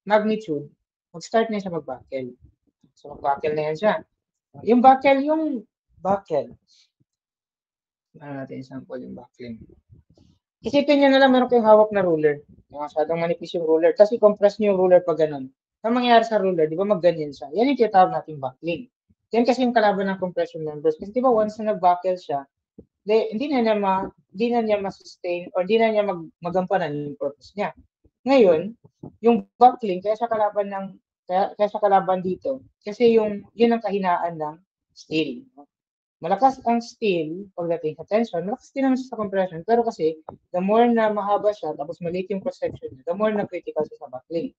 magnitude, mag-start na siya mag-buckle. So, mag-buckle na yan siya. Yung buckle, natin example yung buckling. Isipin nyo na lang meron kayong hawak na ruler. Masyadong manipis yung ruler. Kasi compress nyo yung ruler pag ganun. Ang mangyayari sa ruler, di ba magganyan siya? Yan yung tinatawag natin buckling. Yan kasi yung kalaban ng compression members. Kasi di ba once na nag-buckle siya, hindi na niya ma-sustain or hindi na niya magampanan yung purpose niya. Ngayon, yung buckling, kaya siya kalaban dito, kasi yun ang kahinaan ng steel. Malakas ang steel pagdating sa tension, malakas din naman siya sa compression, pero kasi the more na mahaba siya, tapos maliit yung cross-section niya, the more na critical siya sa buckling.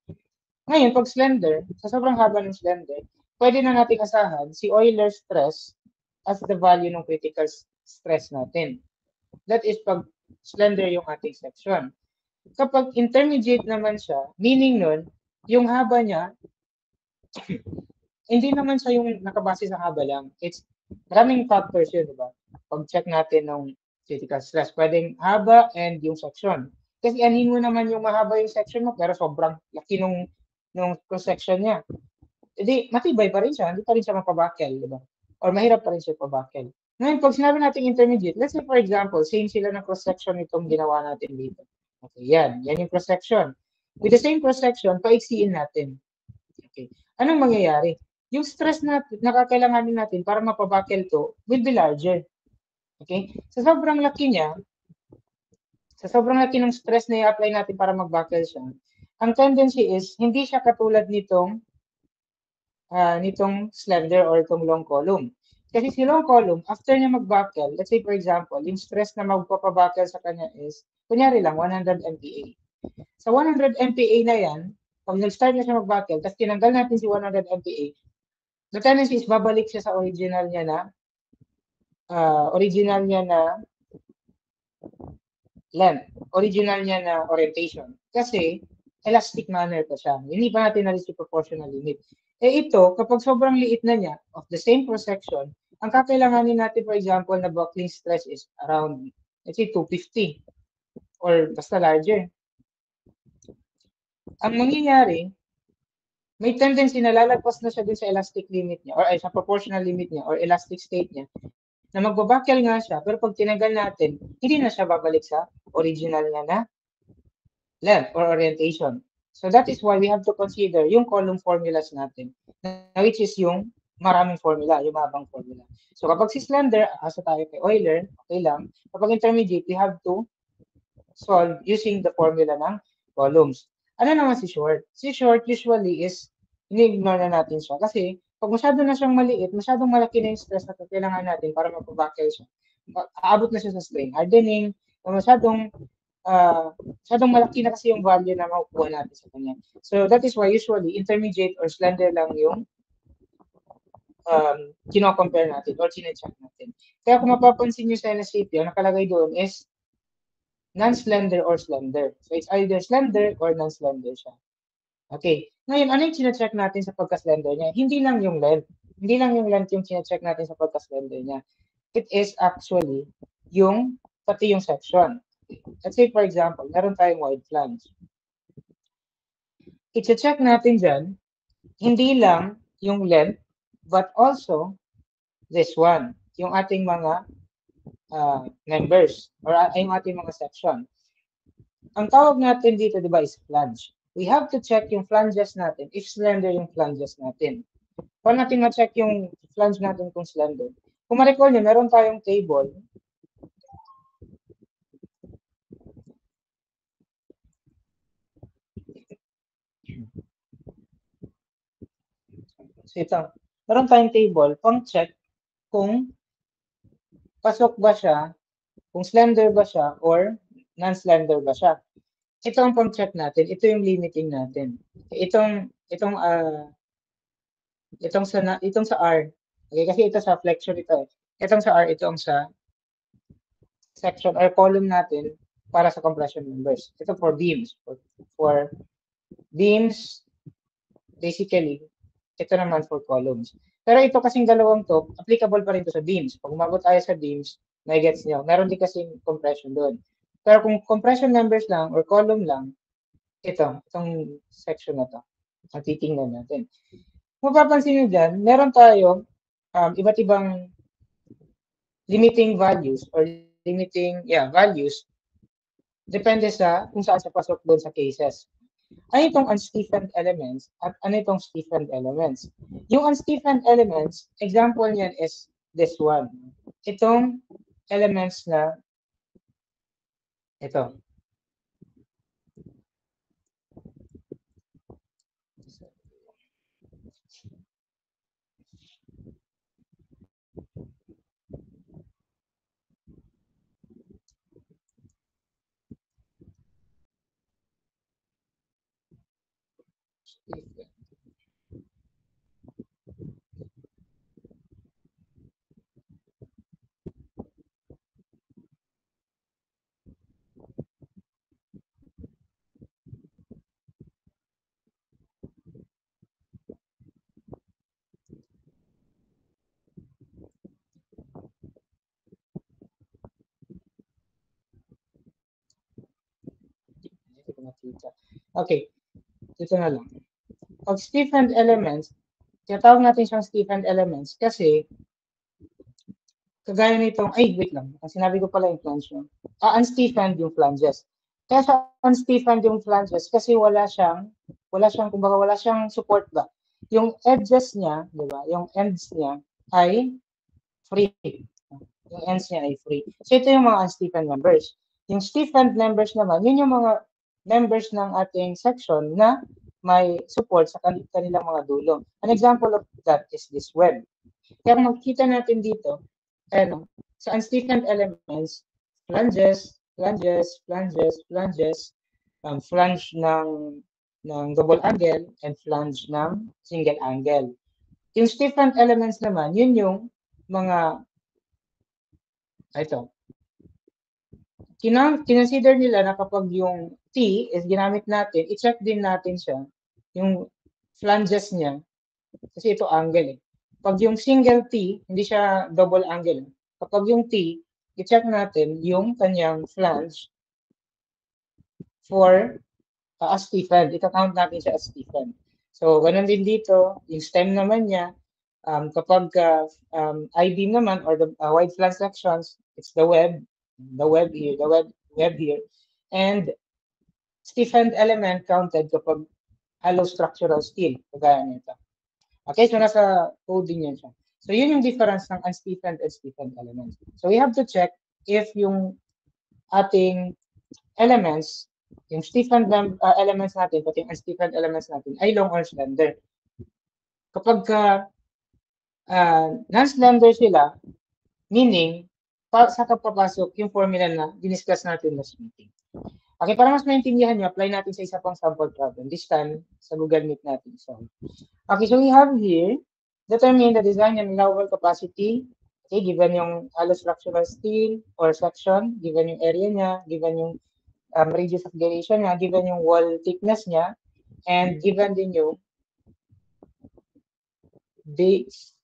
Ngayon, pag slender, sa sobrang haba ng slender, pwede na natin asahan si Euler's stress as the value ng critical stress natin. That is pag slender yung ating section. Kapag intermediate naman siya, meaning nun, yung haba niya, hindi naman siya yung nakabase sa haba lang. It's maraming factors yun, di ba? Pag-check natin ng critical stress, pwedeng haba and yung section. Kasi anin mo naman yung mahaba yung section mo, pero sobrang laki nung cross-section niya. Hindi, matibay pa rin siya, hindi pa rin siya mapabakel, di ba? Or mahirap pa rin siya pabakel. Ngayon, pag sinabi natin intermediate, let's say for example, same sila ng cross-section itong ginawa natin dito. Okay, yan yung cross-section. With the same cross-section, paiksiin natin. Okay. Anong mangyayari? Yung stress na nakakailanganin natin para mapabakel to will be larger. Okay? Sa sobrang laki ng stress na i-apply natin para mag-buckle siya, ang tendency is, hindi siya katulad nitong slender or itong long column. Kasi si long column, after niya mag-buckle, let's say for example, yung stress na magpapabuckle sa kanya is, kunyari lang, 100 MPa. Sa 100 MPa na yan, pag nag-start na siya mag-buckle, tapos tinanggal natin si 100 MPa, the tendency is babalik siya sa original niya na length, original niya na orientation. Kasi elastic manner pa siya. Hindi pa natin na-reach yung proportional limit. Ito, kapag sobrang liit na niya, of the same cross-section, ang kakailanganin natin, for example, na buckling stress is around, let's say, 250 or basta larger. Ang mangyayari, may tendency na lalagpas na siya dun sa elastic limit niya or sa proportional limit niya or elastic state niya na magbabakel nga siya, pero pag tinagal natin, hindi na siya babalik sa original niya na length or orientation. So that is why we have to consider yung column formulas natin, which is yung maraming formula, yung mabang formula. So kapag si slender, asa tayo kay Euler, okay lang. Kapag intermediate, we have to solve using the formula ng columns. Ano naman si short? Si short usually is, ini-ignore na natin siya kasi pag masyado na siyang maliit, masyadong malaki na yung stress na kailangan natin para mapabakel siya. Aabot na siya sa strain hardening, masyadong malaki na kasi yung value na makukuha natin sa kanya. So that is why usually intermediate or slender lang yung kino-compare natin or chine-check natin. Kaya kung mapapansin nyo sa NSAP, ang nakalagay doon is non-slender or slender. So it's either slender or non-slender siya. Okay. Ngayon, ano yung chine-check natin sa pagka-slender niya? Hindi lang yung length. Hindi lang yung length yung chine-check natin sa pagka-slender niya. It is actually pati yung section. Let's say, for example, meron tayong wide flange. I-check natin dyan, hindi lang yung length, but also this one, yung ating mga members or yung ating mga section. Ang tawag natin dito, di ba, is flange. We have to check yung flanges natin if slender yung flanges natin. Paano natin ma-check yung flange natin kung slender? Kung ma-recall nyo, meron tayong table. So ito, meron tayong table pang-check kung pasok ba siya, kung slender ba siya, or non-slender ba siya. Ito ang pang-check natin. Ito yung limiting natin. Itong sa R. Okay, kasi ito sa flexion ito. Itong sa R, ito ang sa section or column natin para sa compression members. Ito for beams. For beams, basically, ito naman for columns. Pero ito kasing dalawang to, applicable pa rin to sa beams. Pag umabot tayo sa beams, may gets nyo. Meron din kasing compression doon. Pero kung compression members lang or column lang, itong section na to. At titingnan natin. Mapapansin nyo dyan, meron tayo iba't ibang limiting values or limiting values depende sa kung saan sa pasok doon sa cases. Ano itong unstiffened elements at ano itong stiffened elements? Yung unstiffened elements, example niyan is this one. Itong elements na ito. Okay, ito na lang. Pag stiffened elements, tinatawag natin siyang stiffened elements kasi kagaya nitong, wait lang. Ang sinabi ko pala yung flange yun. Unstiffened yung flanges. Kaya sa unstiffened yung flanges kasi wala siyang, kumbaga wala siyang support ba. Yung edges niya, di ba? Yung ends niya ay free. Yung ends niya ay free. So ito yung mga unstiffened members. Yung stiffened members naman, yun yung mga members ng ating section na may support sa kanilang mga dulo. An example of that is this web. Kaya kung makikita natin dito, sa unstiffened elements, flanges, flange ng double angle, and flange ng single angle. Yung stiffened elements naman, yun yung mga, kinonsider nila na kapag yung T is ginamit natin, i-check din natin siya, yung flanges niya, kasi ito angle eh. Pag yung single T, hindi siya double angle. Kapag yung T, i-check natin yung kanyang flange for as stiffened. Ika-count natin siya as stiffened. So, ganun din dito, yung stem naman niya, kapag I-beam naman or the wide flange sections, it's the web here. And stiffened element counted kapag hollow structural steel, kagaya nito. Okay, so nasa coding yan siya. So yun yung difference ng unstiffened and stiffened elements. So we have to check if yung ating elements, yung stiffened elements natin, pati yung unstiffened elements natin, ay long or slender. Kapag non-slender sila, meaning, sa kapapasok yung formula na diniscuss natin last meeting. Okay, para mas maintindihan nyo, apply natin sa isa pang sample problem. This time, sa Google Meet natin. So, okay, so we have here, determine the design and allowable capacity. Okay, given yung hollow structural steel or section, given yung area niya, given yung radius of gyration niya, given yung wall thickness niya, and given din yung base.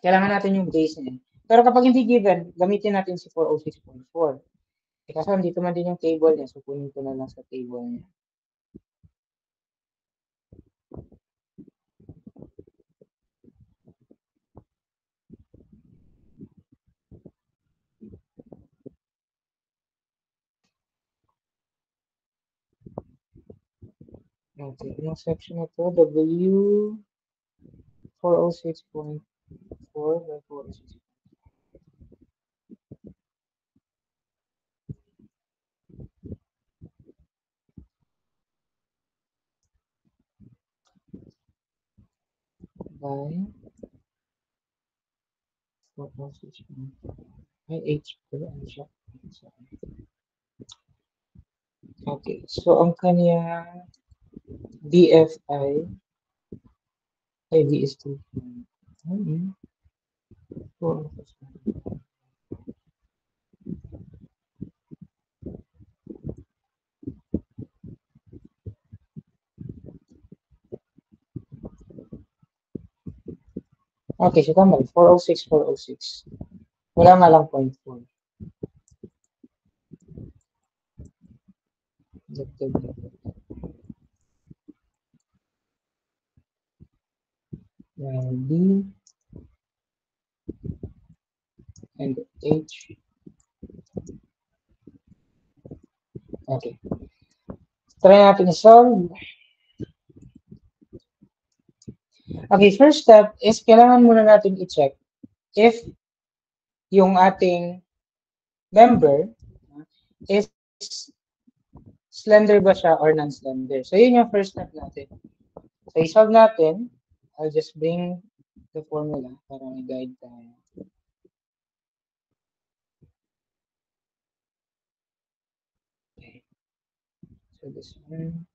Kailangan natin yung base niya. Pero kapag hindi given, gamitin natin si 406.4. Kasi dito man din yung table niya, so kunin ko na lang sa table niya. Okay, yung section na to, W 406.4 by 406. By 406.4. Ay, H pala. Ano siya? Okay, so ang kanya DFI ay D is 2. Okay, so tama. 406, 406. Wala nga lang 0.4. D and H. Okay. Try natin i-solve. Okay, first step is kailangan muna natin i-check if yung ating member is slender ba siya or non-slender. So, yun yung first step natin. So, i-solve natin. I'll just bring the formula para may guide tayo. Okay. So, this one.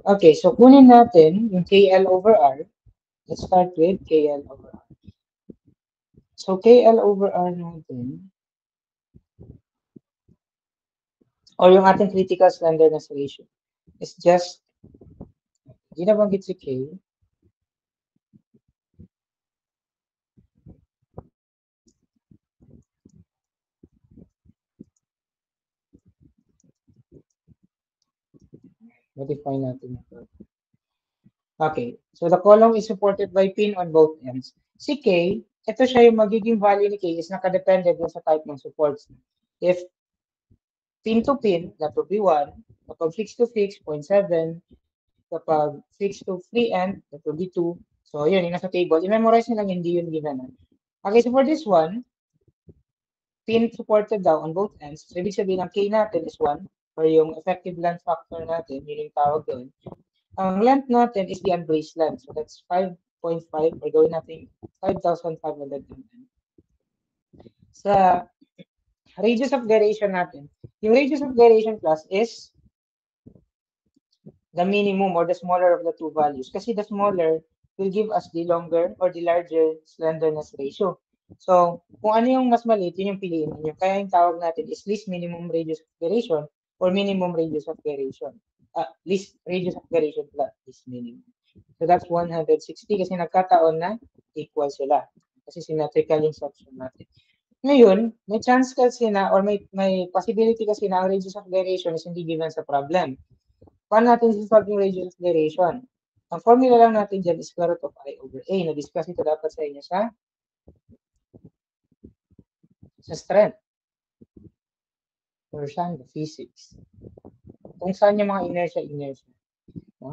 Okay, so kunin natin yung KL over R. Let's start with KL over R. So, KL over R natin, or yung ating critical slenderness ratio, is just, hindi nabanggit si K. Modify natin ito. Okay, so the column is supported by pin on both ends. Si K, ito siya yung magiging value ni K is nakadepende dun sa type ng supports. If pin to pin, that would be 1. Kapag fixed to fixed, 0.7. Kapag fixed to free end, that would be 2. So, yun, yung nasa table. I-memorize nyo lang, hindi yun given. Okay, so for this one, pin supported daw on both ends. So, ibig sabihin, ang K natin is 1, or yung effective length factor natin, yun yung tawag doon. Ang length natin is the unbraced length. So, that's 5.5, or gawin natin 5,500 mm. Sa radius of gyration natin, yung radius of gyration class is the minimum or the smaller of the two values. Kasi the smaller will give us the longer or the larger slenderness ratio. So, kung ano yung mas maliit, yun yung piliin niyo. Kaya yung tawag natin is least minimum radius of gyration or minimum radius of gyration. Least radius of gyration plus least minimum. So, that's 160 kasi nagkataon na equal sila. Kasi symmetrical yung section natin. Ngayon, may chance kasi na or may possibility kasi na ang radius of gyration is hindi given sa problem. Paano natin sisolve yung radius of gyration? Ang formula lang natin dyan is square root of I over A. Na-discuss ito dapat sa inyo sa strength. Or saan? Physics. Kung saan yung mga inertia.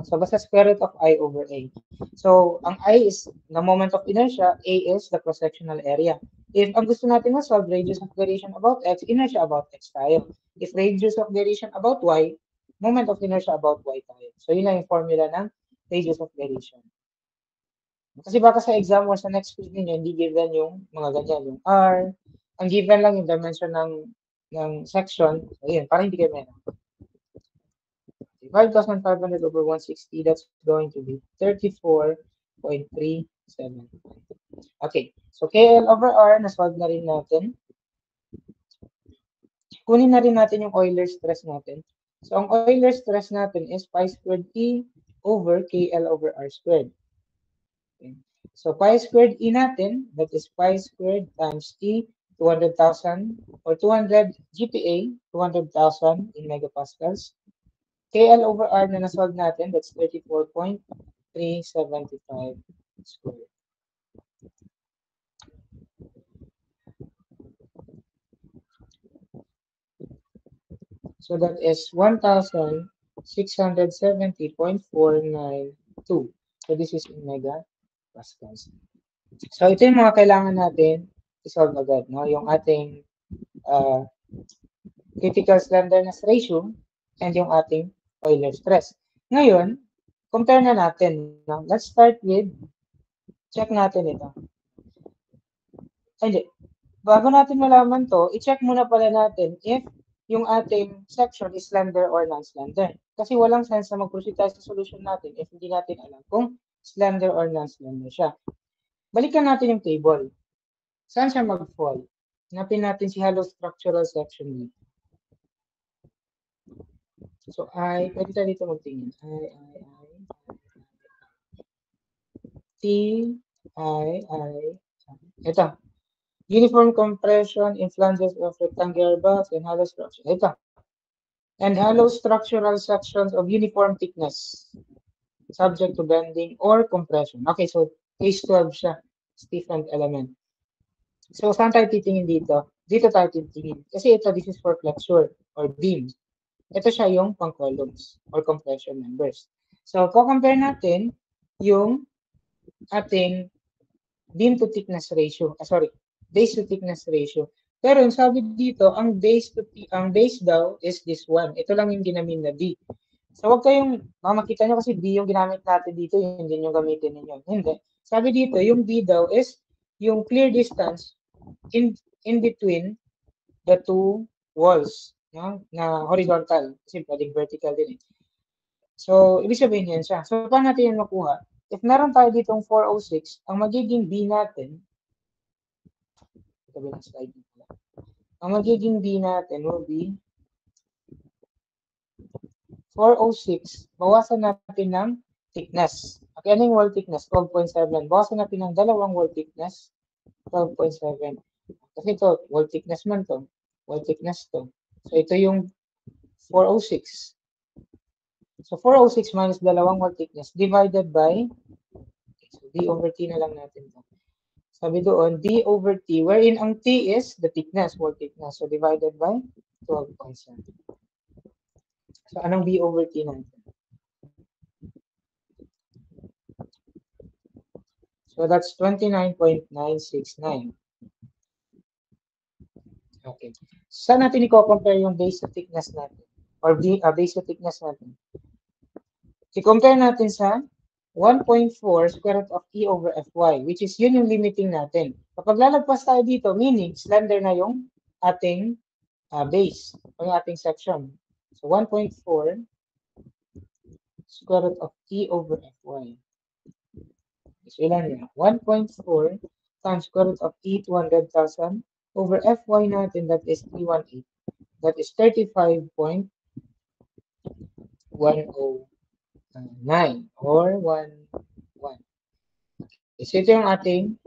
So, basta square root of I over A. So, ang I is the moment of inertia, A is the cross-sectional area. If ang gusto natin ma-solve radius of gyration about X, inertia about X tayo. If radius of gyration about Y, moment of inertia about Y tayo. So, yun lang yung formula ng radius of gyration. Kasi baka sa exam or sa next quiz ninyo, hindi given yung mga ganyan, yung R. Ang given lang yung dimension ng section. So, yun, parang hindi kayo meron. 5,500 over 160, that's going to be 34.37. Okay, so KL over R, na-solve na rin natin. Kunin na rin natin yung Euler's stress natin. So, ang Euler's stress natin is pi squared E over KL over R squared. Okay. So, pi squared E natin, that is pi squared times E, 200,000 or 200 GPa, 200,000 in megapascals. KL over R na na-solve natin, that's 34.375 squared. So that is 1,670.492. So this is in megapascals. So ito yung mga kailangan natin i-solve agad, no? Yung ating critical slenderness ratio and yung ating Euler stress. Ngayon, compare na natin. No? Let's start with, check natin ito. Hindi. Bago natin malaman to, i-check muna pala natin if yung ating section is slender or non-slender. Kasi walang sense na mag-proceed tayo sa solution natin if hindi natin alam kung slender or non-slender siya. Balikan natin yung table. Saan siya mag-fall? Hanapin natin si hollow structural section dito. So, pwede tayo dito magtingin. T, I. Ito. Uniform compression in flanges of rectangular box and hollow structure. Ito. And hollow structural sections of uniform thickness subject to bending or compression. Okay, so case 12 siya. Stiffened element. So, saan tayo titingin dito? Dito tayo titingin. Kasi ito, this is for flexure or beam. Ito siya yung pang columns or compression members. So, compare natin yung ating beam to thickness ratio. Base to thickness ratio. Pero yung sabi dito, ang base daw is this one. Ito lang yung ginamin na B. So, wag kayong, makita nyo kasi B yung ginamit natin dito, yun din yung gamitin ninyo. Hindi. Sabi dito, yung B daw is yung clear distance in between the two walls, no? Na horizontal. Kasi pwedeng vertical din eh. So, ibig sabihin yan siya. So, paano natin yan makuha? If meron tayo ditong 406, ang magiging B natin, slide dito. Ang magiging B natin will be 406, bawasan natin ng thickness. Okay, ano yung wall thickness? 12.7. Bawasan natin ng dalawang wall thickness, 12.7. Kasi ito, wall thickness man to. Wall thickness to. So, ito yung 406. So, 406 minus dalawang wall thickness divided by, so D over T na lang natin to. Sabi doon, D over T, wherein ang T is the thickness, wall thickness. So, divided by 12.7. So, anong B over T natin? So, that's 29.969. Okay. Saan natin i-compare yung base to thickness natin? Or base to thickness natin? I-compare natin sa 1.4 square root of E over Fy, which is yun yung limiting natin. Kapag lalagpas tayo dito, meaning slender na yung ating base, o yung ating section. So, 1.4 square root of E over Fy. So, ilan yan? 1.4 times square root of E 200,000 over Fy natin, that is 318. That is 35.109 or 11. So, ito yung ating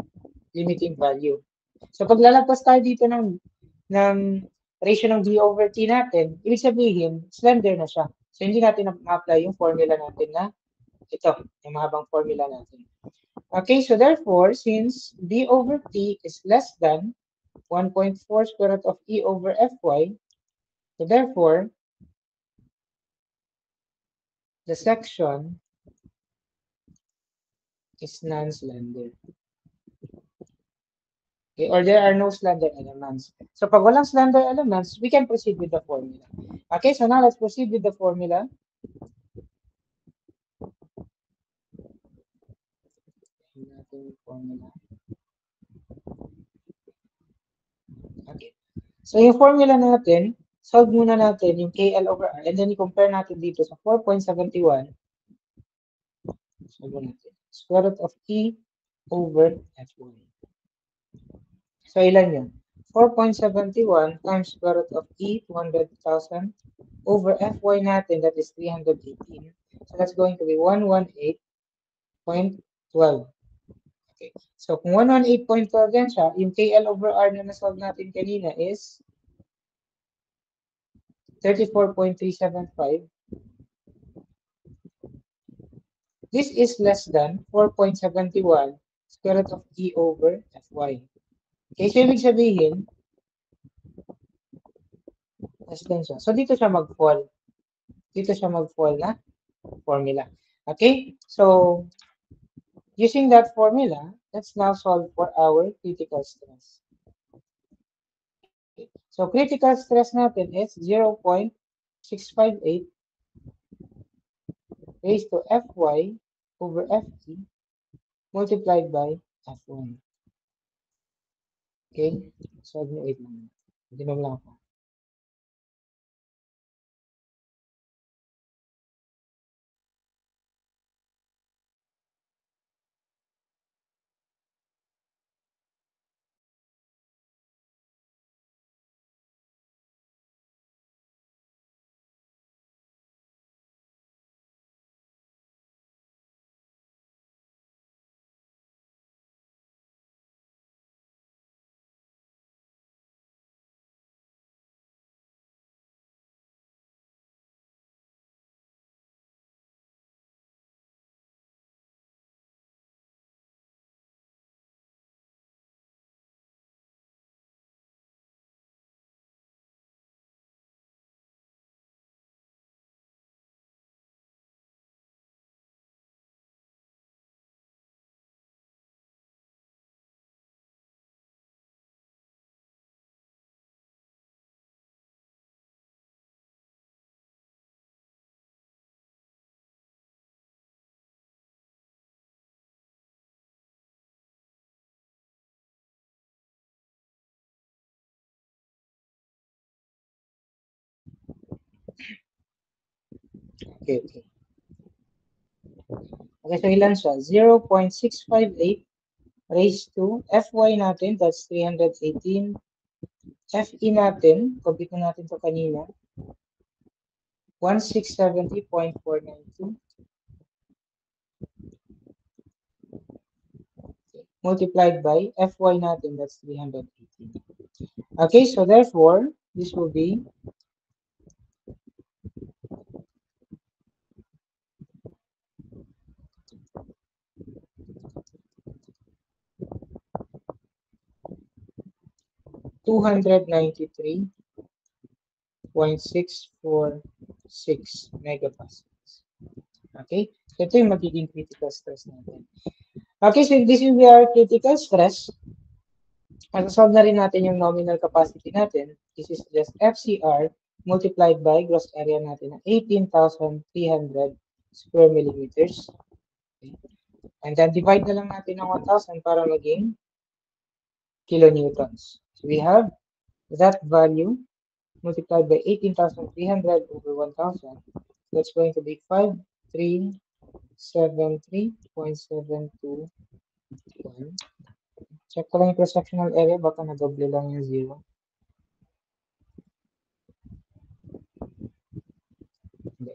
limiting value. So, pag lalagpas tayo dito ng ratio ng B over T natin, ibig sabihin, slender na siya. So, hindi natin ma-apply yung formula natin na ito, yung mahabang formula natin. Okay, so therefore, since B over T is less than 1.4 square root of E over Fy, so therefore, the section is non-slender. Okay, or there are no slender elements. So pag walang slender elements, we can proceed with the formula. Okay, so now let's proceed with the formula. Okay. So yung formula natin, solve muna natin yung KL over R and then i-compare natin dito sa 4.71. Solve natin. Square root of E over Fy. So ilan yun? 4.71 times square root of E, 200,000 over Fy natin, that is 318. So that's going to be 118.12. Okay. So kung 118.12 yan siya, yung KL over R na nasolve natin kanina is 34.375. This is less than 4.71 square root of E over Fy. Okay, so ibig sabihin, less than siya. So dito siya mag-fall. Dito siya mag-fall na formula. Okay, so using that formula, let's now solve for our critical stress. Okay. So critical stress natin is 0.658 raised to Fy over Ft multiplied by F1. Okay, solve nyo 8 lang. Hindi naman lang ako. Okay, okay. Okay, so ilan siya? 0.658 raised to Fy natin, that's 318. Fe natin, compute natin to kanina, 1670.492 multiplied by Fy natin, that's 318. Okay, so therefore, this will be 293.646 megapascals. Okay, so ito yung magiging critical stress natin. Okay, so this will be our critical stress. Masasolve na rin natin yung nominal capacity natin. This is just FCR multiplied by gross area natin na 18,300 square millimeters. Okay. And then divide na lang natin ng 1,000 para maging kilonewtons. So we have that value multiplied by 18,300 over 1,000. That's going to be 5373.721. Check ko lang yung cross-sectional area, baka na-double lang yung zero.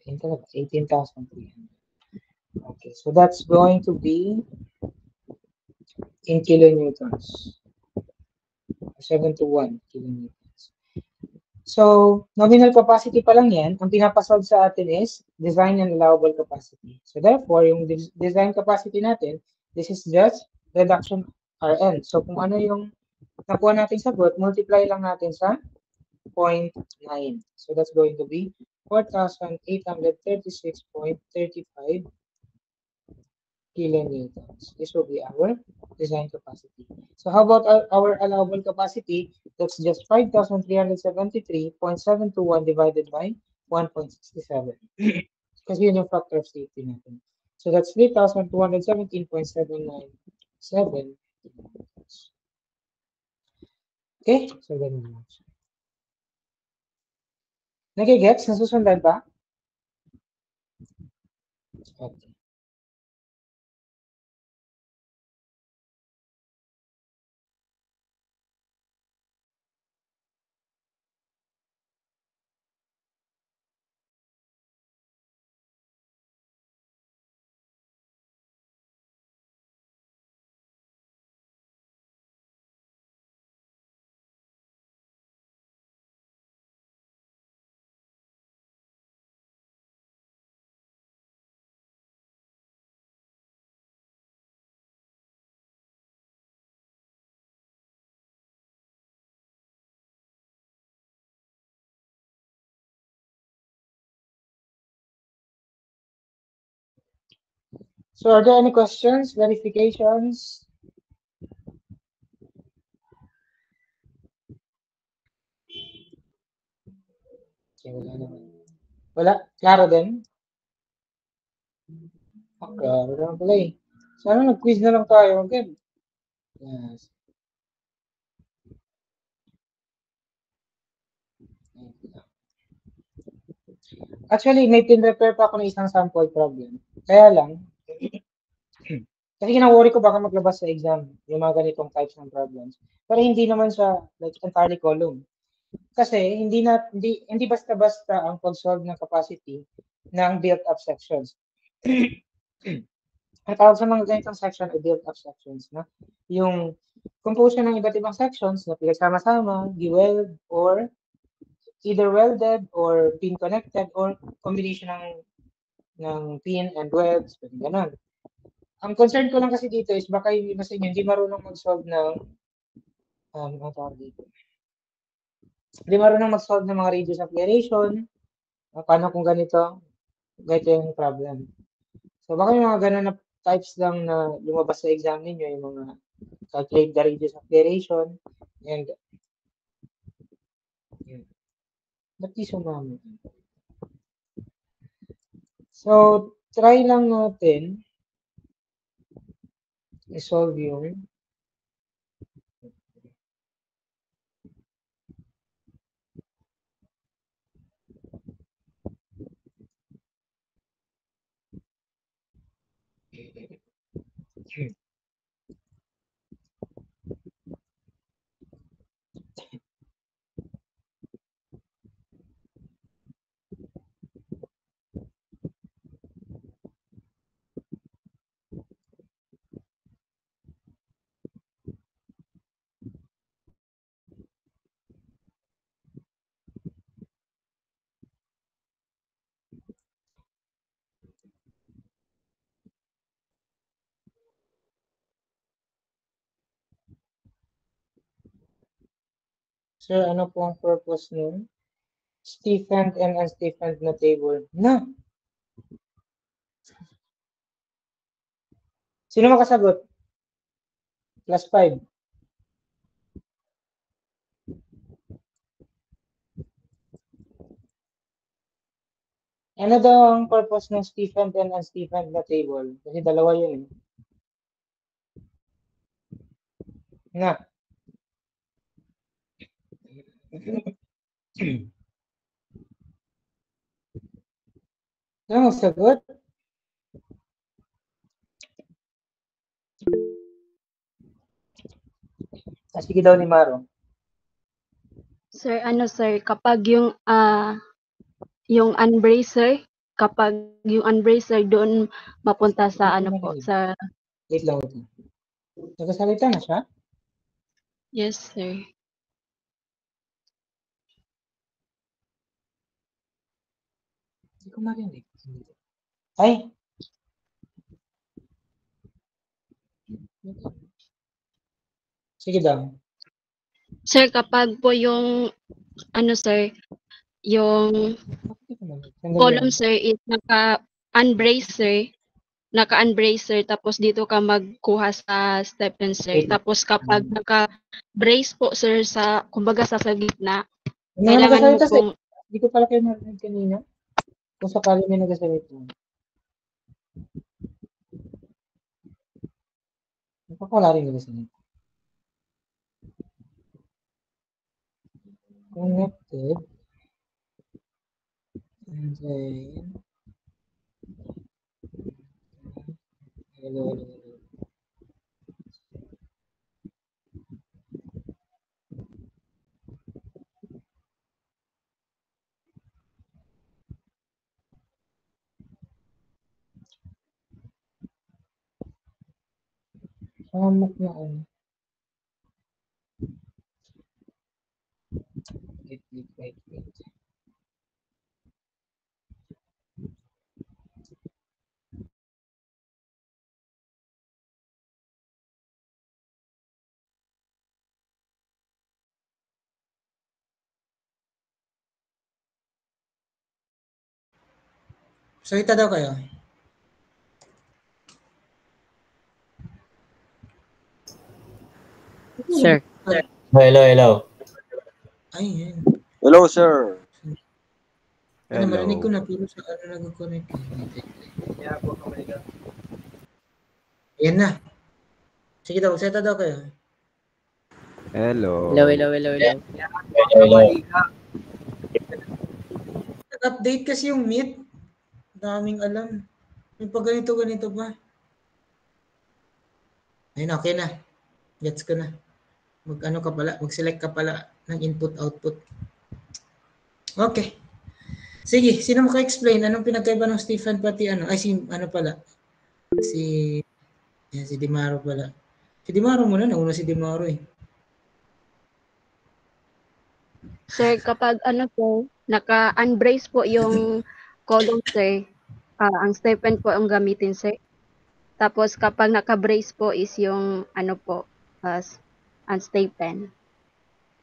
Yun talaga, 18,300. Okay, so that's going to be in kilonewtons. 7 to 1 kilonewtons. So, nominal capacity pa lang yan. Ang pinapasolve sa atin is design and allowable capacity. So, therefore, yung design capacity natin, this is just reduction Rn. So, kung ano yung nakuha natin sa sagot, multiply lang natin sa 0.9. So, that's going to be 4,836.35 kilonewtons. This will be our design capacity. So how about our allowable capacity? That's just 5,373.721 divided by 1.67. Kasi yun yung factor of safety natin. So that's 3,217.797. Okay? So ganun lang. Nagigets? Nasusundan ba? Okay. So are there any questions, verifications? Okay, wala naman. Wala? Klaro din? Klaro naman pala eh. Sana nag-quiz na lang tayo again. Yes. Actually, may pin-repair pa ako ng isang sample problem. Kaya lang, kasi kina-worry ko baka maglabas sa exam yung mga ganitong types ng problems. Pero hindi naman siya like entirely column. Kasi hindi basta-basta ang pag-solve ng capacity ng built-up sections. Ang tawag sa mga ganitong section ay built-up sections, no? Yung composition ng iba't ibang sections na pinagsama-sama, gi-weld, or either welded or pin connected or combination ng pin and welds, ganun. Ang concern ko lang kasi dito is baka yung iba sa inyo hindi marunong mag-solve ng ang tawag dito. Hindi marunong mag-solve ng mga radius acceleration. Paano kung ganito yung problem. So baka yung mga ganun na types lang na lumabas sa exam ninyo, yung mga calculate the radius acceleration and yun. Ba't di sumama? So, try lang natin i-solve yung Sir, ano po ang purpose nun? Stiffened and unstiffened na table. Na! Sino makasagot? +5. Ano daw ang purpose ng stiffened and unstiffened na table? Kasi dalawa yun eh. Na. Ano sagot? Sige daw ni Maro. Sir, ano sir, kapag yung unbracer, kapag yung unbracer doon mapunta sa ano po, sa... Wait lang. Nagkasalita na siya? Yes, sir. Hindi ko marinig. Ay! Sige daw. Sir, kapag po yung, ano sir, yung column sir is naka-unbracer, tapos dito ka magkuha sa stephen sir. Tapos kapag naka-brace po sir sa, kumbaga sa gitna, kailangan mo pong... Hindi ko pala kayo narinig kanina. Kung sakali may nagsasalita. Wala rin nagsasalita. Connected. And then... Hello. Hamok na ano. Wait. Salita daw kayo. Sir. Hello. Ay, yan. Hello, sir. Ano, marinig ko na, pero sa ano nag-connect. Kaya po ako marinig. Ayan na. Sige daw, salita daw kayo. Hello. Nag-update kasi yung Meet. Daming alam. May pag ganito pa. Ayun, okay na. Gets ko na. Mag-select ka pala ng input-output. Okay. Sige, sino maka-explain? Anong pinagkaiba ng Stephen pati ano? Ay, si Dimaro pala. Si Dimaro muna, nauna si Dimaro eh. Sir, kapag ano po, naka-unbrace po yung column sir, ang stephen po ang gamitin sir. Tapos kapag naka-brace po is yung ano po, unstephen.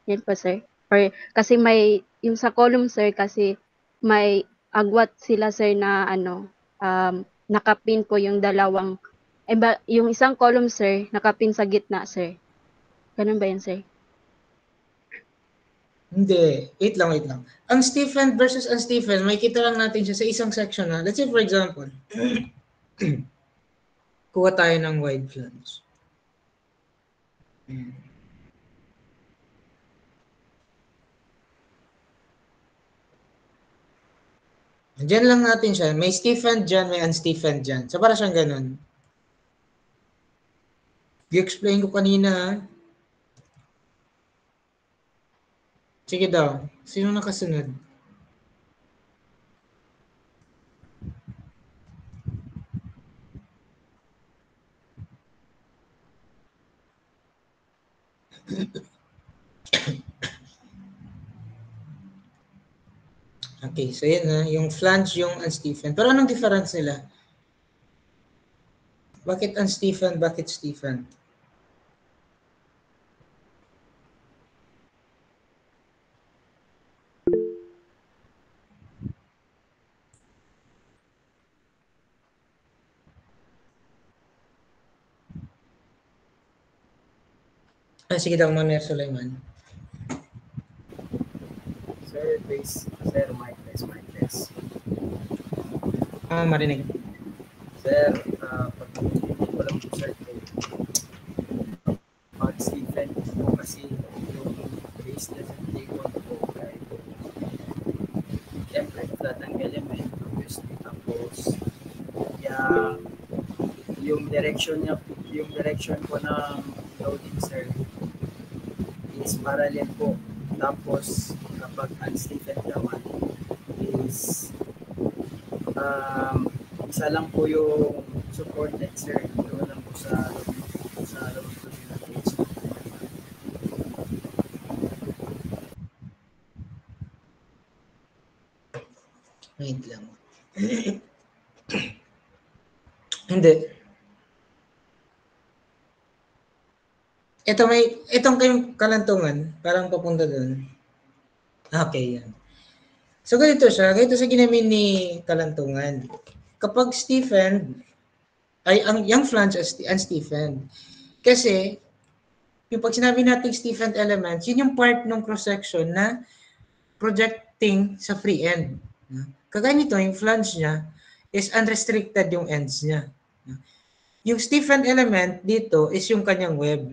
Yan po sir. Or kasi may, yung sa column sir, kasi may agwat sila sir na ano, nakapin po yung dalawang, yung isang column sir, nakapin sa gitna sir. Ganun ba yan sir? Hindi. Wait lang. Ang Stephen versus unstephen, may kita lang natin siya sa isang section na. Let's say for example, kuha tayo ng wide flange. Diyan lang natin siya. May Stephen dyan, may unstephen dyan. So para siyang ganun. I-explain ko kanina. Sige daw. Sino nakasunod? Okay, so yan na. Yung flange, yung unstephen. Pero anong difference nila? Bakit unstephen? Bakit Stephen? Sige daw, Manuel Sulaiman. Sir, please. Sir, mic test. Marinig. Sir, pag ko lang po sir, pag Stephen po kasi yung base lesson table po, kahit siyempre, flat ang element, obviously, tapos, yung direction po ng loading sir is parallel po. Tapos, kapag unstable naman is isa lang po yung supported sir. Doon lang po sa loob po ng page. Wait lang. Hindi. Itong kayong kalantungan, parang papunta doon. Okay, yan. So, ganito sa ginamin ni kalantungan. Kapag Stephen, yung flange unstiffened. Kasi, yung pag sinabi natin Stephened elements, yun yung part ng cross-section na projecting sa free end. Kagaya nito, yung flange niya is unrestricted yung ends niya. Yung Stephened element dito is yung kanyang web.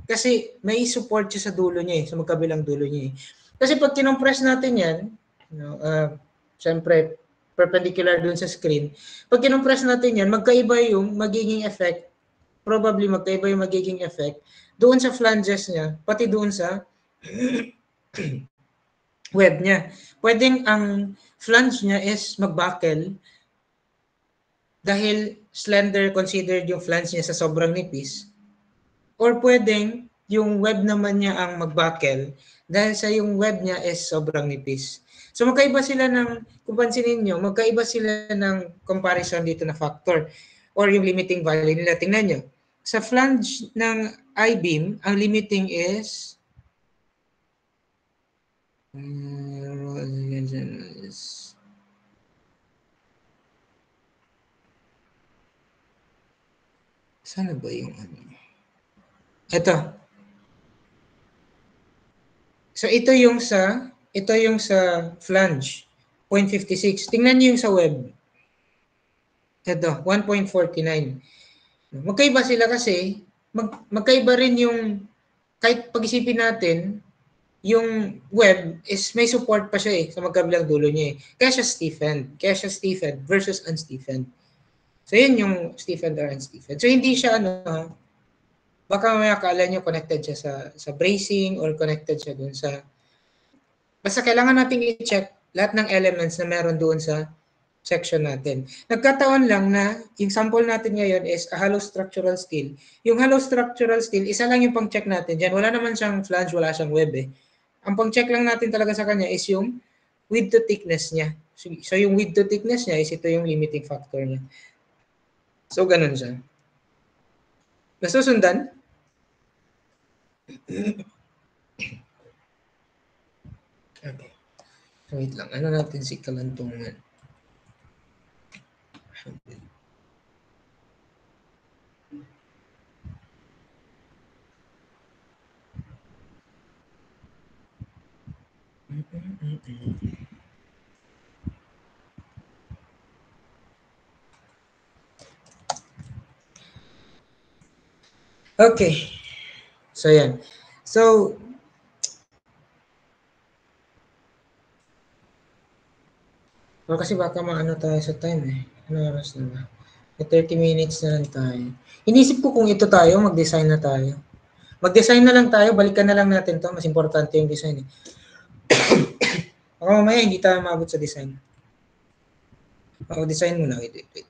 Kasi may support siya sa dulo niya sa magkabilang dulo niya Kasi pag kinompress natin yan, syempre, perpendicular dun sa screen, pag kinompress natin yan, magkaiba yung magiging effect, probably magkaiba yung magiging effect doon sa flanges niya, pati doon sa web niya. Pwedeng ang flange niya is mag-buckle dahil slender considered yung flange niya sa sobrang nipis, or pwedeng yung web naman niya ang mag-buckle dahil sa yung web niya is sobrang nipis. So magkaiba sila kung pansinin nyo, magkaiba sila ng comparison dito na factor or yung limiting value nila. Tingnan nyo. Sa flange ng I-beam, ang limiting is sana ba yung ito. So ito yung sa flange 0.56. Tingnan niyo yung sa web. Ito 1.49. Magkaiba sila kasi magkaiba rin yung kahit pag-isipin natin yung web is may support pa siya sa magkabilang dulo niya Kaya siya stiffened versus unstiffened. So yun yung stiffened or unstiffened. So hindi siya baka may akala nyo connected siya sa bracing or connected siya dun sa basta kailangan nating i-check lahat ng elements na meron doon sa section natin. Nagkataon lang na yung sample natin ngayon is a hollow structural steel. Yung hollow structural steel, isa lang yung pang-check natin dyan. Wala naman siyang flange, wala siyang web Ang pang-check lang natin talaga sa kanya is yung width to thickness niya. So yung width to thickness niya is ito yung limiting factor niya. So ganun siya. Nasusundan? Okay. So wait lang. Ano natin si kalantungan? Okay. So yan. So kasi baka maano tayo sa time Ano oras na ba? 30 minutes na lang tayo. Inisip ko kung ito tayo, mag-design na tayo. Mag-design na lang tayo, balikan na lang natin to. Mas importante yung design Baka mamaya hindi tayo maabot sa design. Design muna. Wait.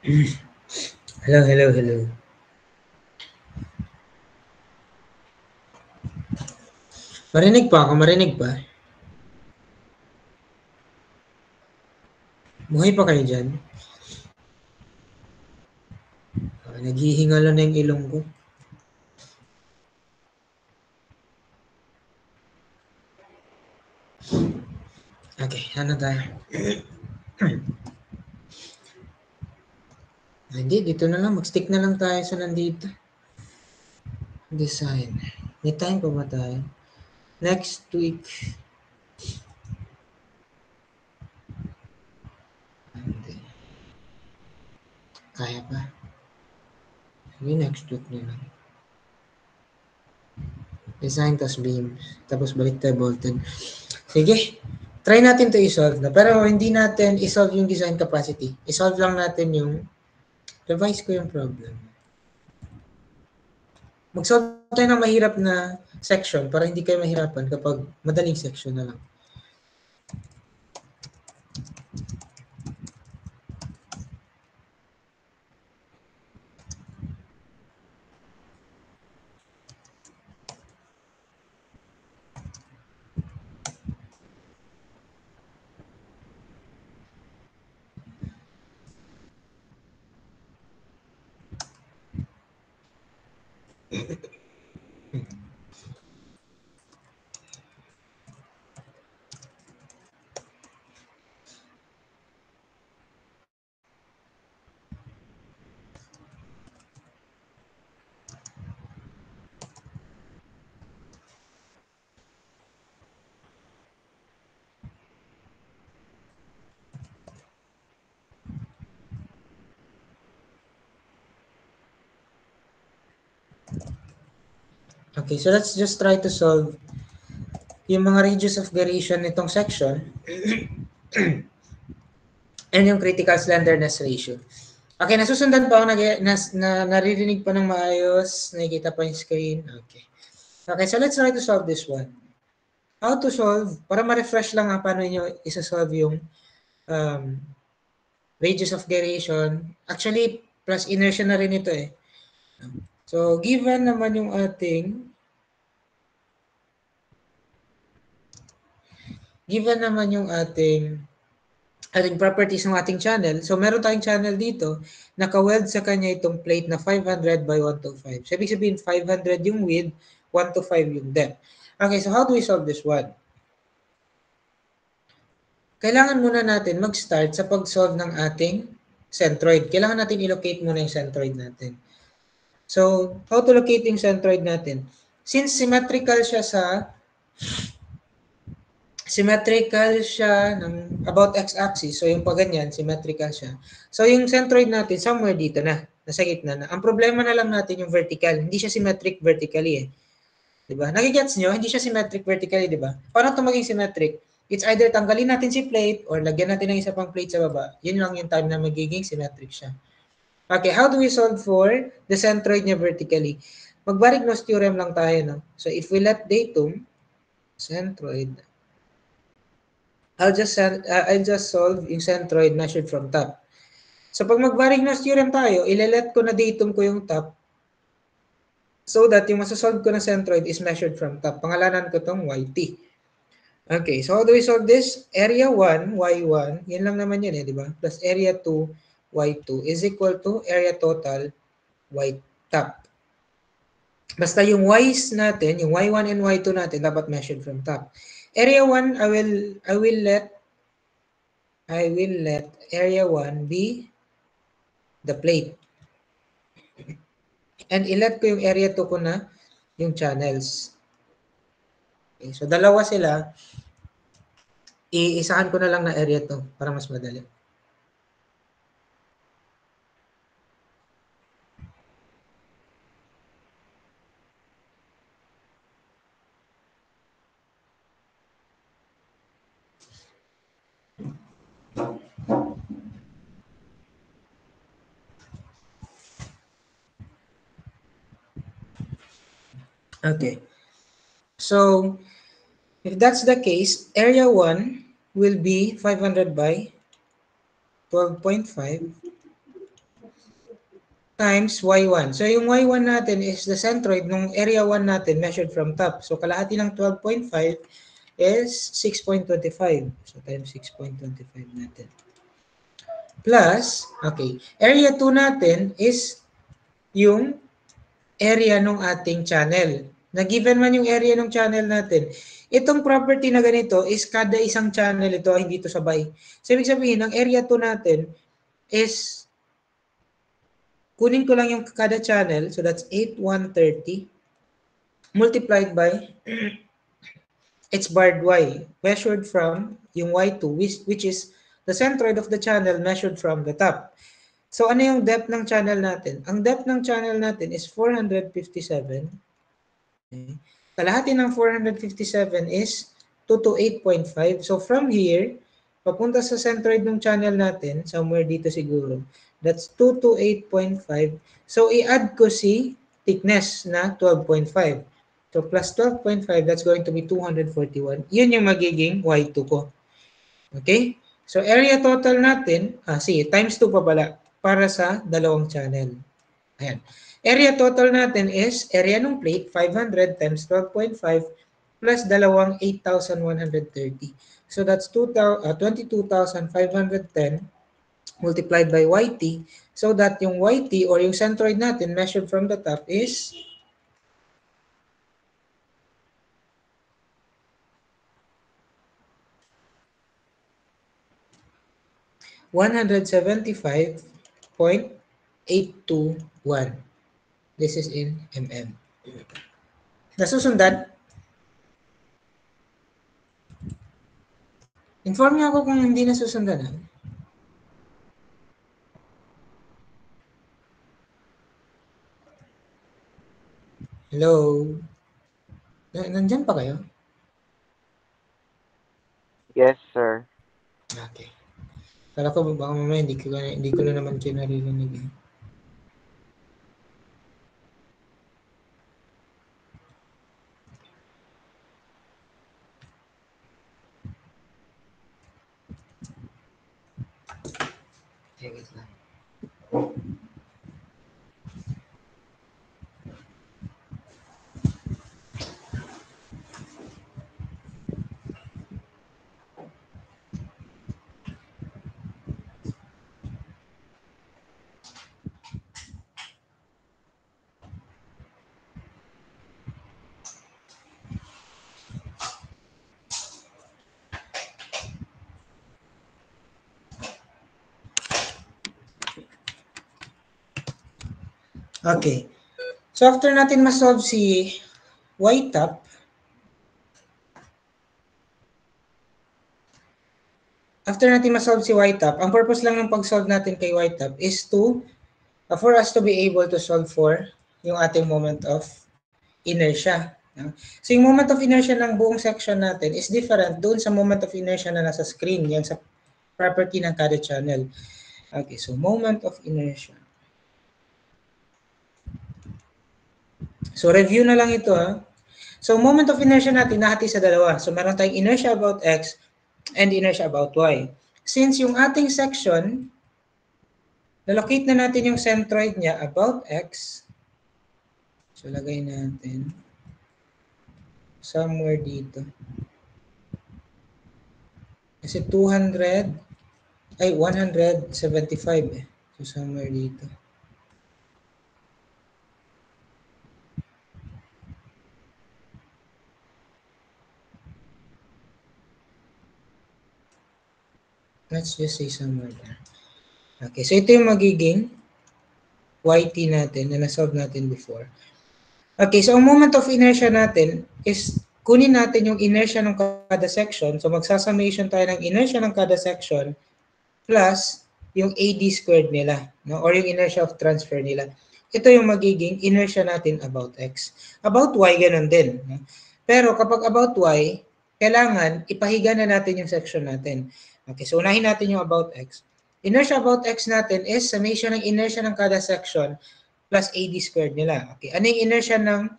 Hello, hello, hello. Marinig pa ako, marinig pa. Buhay pa kayo dyan? Naghihingalo na yung ilong ko. Okay, ano tayo? Hindi, dito na lang. Mag-stick na lang tayo sa nandito. Design. May time pa ba tayo? Next week. Hindi. Kaya pa. Sige, next week na lang. Design tas beams. Tapos balik tayo bolted. Sige. Try natin to i-solve na. Pero hindi natin i-solve yung design capacity. I-solve lang natin yung revise ko yung problem. Mag-solve tayo ng mahirap na section para hindi kayo mahirapan kapag madaling section na lang. Okay, so let's just try to solve yung mga radius of variation nitong section and yung critical slenderness ratio. Okay, nasusundan pa ako, naririnig pa ng maayos, nakikita pa yung screen. Okay. Okay, so let's try to solve this one. How to solve, para ma-refresh lang paano nyo isa-solve yung radius of variation. Actually, plus inertia na rin ito eh. So, given naman yung ating properties ng ating channel. So, meron tayong channel dito, naka-weld sa kanya itong plate na 500 by 125. So, ibig sabihin, 500 yung width, 125 yung depth. Okay, so how do we solve this one? Kailangan muna natin mag-start sa pag-solve ng ating centroid. Kailangan natin i-locate muna yung centroid natin. So, how to locate yung centroid natin? Since symmetrical siya ng about x-axis, so yung paganyan, symmetrical siya. So yung centroid natin, somewhere dito na, nasa gitna na. Ang problema na lang natin yung vertical, hindi siya symmetric vertically eh. Diba? Nagigets nyo? Hindi siya symmetric vertically, diba? Paano ito maging symmetric? It's either tanggalin natin si plate or lagyan natin ng isa pang plate sa baba. Yun lang yung time na magiging symmetric siya. Okay, how do we solve for the centroid niya vertically? Mag-Barignos theorem lang tayo, no? So if we let datum, centroid, I'll just solve yung centroid measured from top. So pag mag-Barignos theorem tayo, ilalet ko na datum ko yung top so that yung masasolve ko na centroid is measured from top. Pangalanan ko tong YT. Okay, so how do we solve this? Area 1, Y1, yan lang naman yun eh, di ba? Plus area 2, Y2 is equal to area total, Y top. Basta yung Y's natin, yung Y1 and Y2 natin, dapat measured from top. Area 1, I will let area 1 be the plate. And ilet ko yung area 2 ko na yung channels. Okay, so dalawa sila. Iisahan ko na lang na area 2 para mas madali. Okay. So, if that's the case, area 1 will be 500 by 12.5 times y1. So yung y1 natin is the centroid nung area 1 natin measured from top. So kalahati ng 12.5 is 6.25. So times 6.25 natin. Plus, okay, area 2 natin is yung area ng ating channel. Na-given man yung area ng channel natin. Itong property na ganito is kada isang channel ito, hindi ito sabay. So ibig sabihin, ang area 2 natin is kunin ko lang yung kada channel. So that's 8,130 multiplied by its barred y measured from yung y2 which is the centroid of the channel measured from the top. So ano yung depth ng channel natin? Ang depth ng channel natin is 457. Okay. Kalahati ng 457 is 2 to 8.5. So from here, papunta sa centroid ng channel natin, somewhere dito siguro, that's 2 to 8.5. So i-add ko si thickness na 12.5. So plus 12.5, that's going to be 241. Yun yung magiging y2 ko. Okay? So area total natin, times 2 pa pala para sa dalawang channel. Ayan. Area total natin is area ng plate 500 times 12.5 plus dalawang 8,130. So that's 22,510 multiplied by YT. So that yung YT or yung centroid natin measured from the top is 175.821. This is in mm. Nasusundan? Inform niyo ako kung hindi nasusundan. Ha? Hello? Nandyan pa kayo? Yes, sir. Okay. Kala ko baka mamaya hindi ko na naman kayo naririnig. Eh. Okay, wait lang. Okay. So after natin ma-solve si y-top, ang purpose lang ng pag-solve natin kay y-top is to, for us to be able to solve for yung ating moment of inertia. So yung moment of inertia ng buong section natin is different doon sa moment of inertia na nasa screen, yan sa property ng kada channel. Okay, so moment of inertia. So review na lang ito ha. So moment of inertia natin nahati sa dalawa. So meron tayong inertia about x and inertia about y. Since yung ating section, nalocate na natin yung centroid niya about x. So lagay natin somewhere dito. Kasi 175 eh. So somewhere dito. Let's just say somewhere there. Okay, so ito yung magiging YT natin na na-solve natin before. Okay, so ang moment of inertia natin is kunin natin yung inertia ng kada section. So magsasummation tayo ng inertia ng kada section plus yung AD squared nila, no? Or yung inertia of transfer nila. Ito yung magiging inertia natin about X. About Y, ganun din. No? Pero kapag about Y, kailangan ipahiga na natin yung section natin. Okay, so unahin natin yung about X. Inertia about X natin is summation ng inertia ng kada section plus AD squared nila. Okay, ano yung inertia ng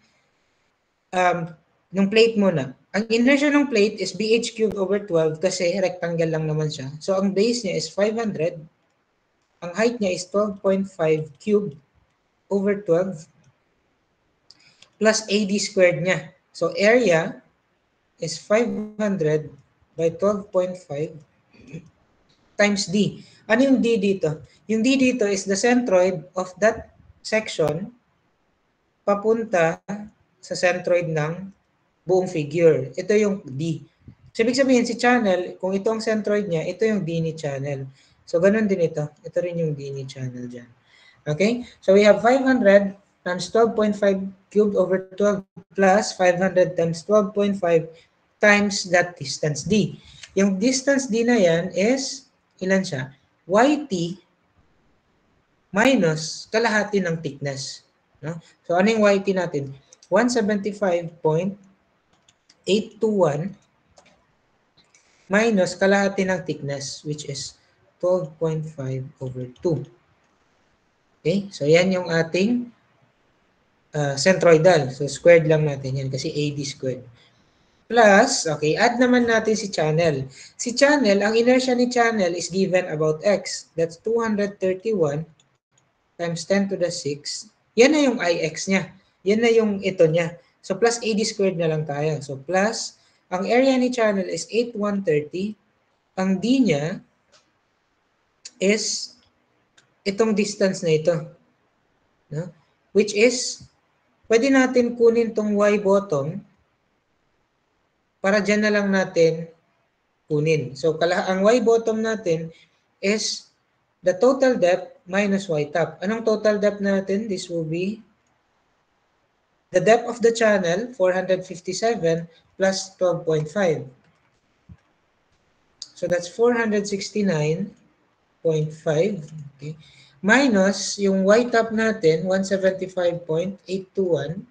plate muna? Ang inertia ng plate is BH cubed over 12 kasi rectangle lang naman siya. So ang base niya is 500. Ang height niya is 12.5 cubed over 12 plus AD squared niya. So area is 500 by 12.5 times D. Ano yung D dito? Yung D dito is the centroid of that section papunta sa centroid ng buong figure. Ito yung D. So, ibig sabihin si channel, kung ito ang centroid niya, ito yung D ni channel. So, ganun din ito. Ito rin yung D ni channel dyan. Okay? So, we have 500 times 12.5 cubed over 12 plus 500 times 12.5 times that distance D. Yung distance D na yan is, ilan siya? YT minus kalahati ng thickness. No? So, ano yung YT natin? 175.821 minus kalahati ng thickness, which is 12.5 over 2. Okay? So, yan yung ating centroidal. So, squared lang natin yan kasi AD squared. Plus, okay, add naman natin si channel. Si channel, ang inertia ni channel is given about x. That's 231 times 10 to the 6. Yan na yung Ix niya. Yan na yung ito niya. So, plus AD squared na lang tayo. So, plus, ang area ni channel is 8,130. Ang D niya is itong distance na ito. No? Which is, pwede natin kunin tong Y bottom para dyan na lang natin kunin. So, ang Y bottom natin is the total depth minus Y top. Anong total depth natin? This will be the depth of the channel, 457 plus 12.5. So, that's 469.5. Okay. Minus yung Y top natin, 175.821.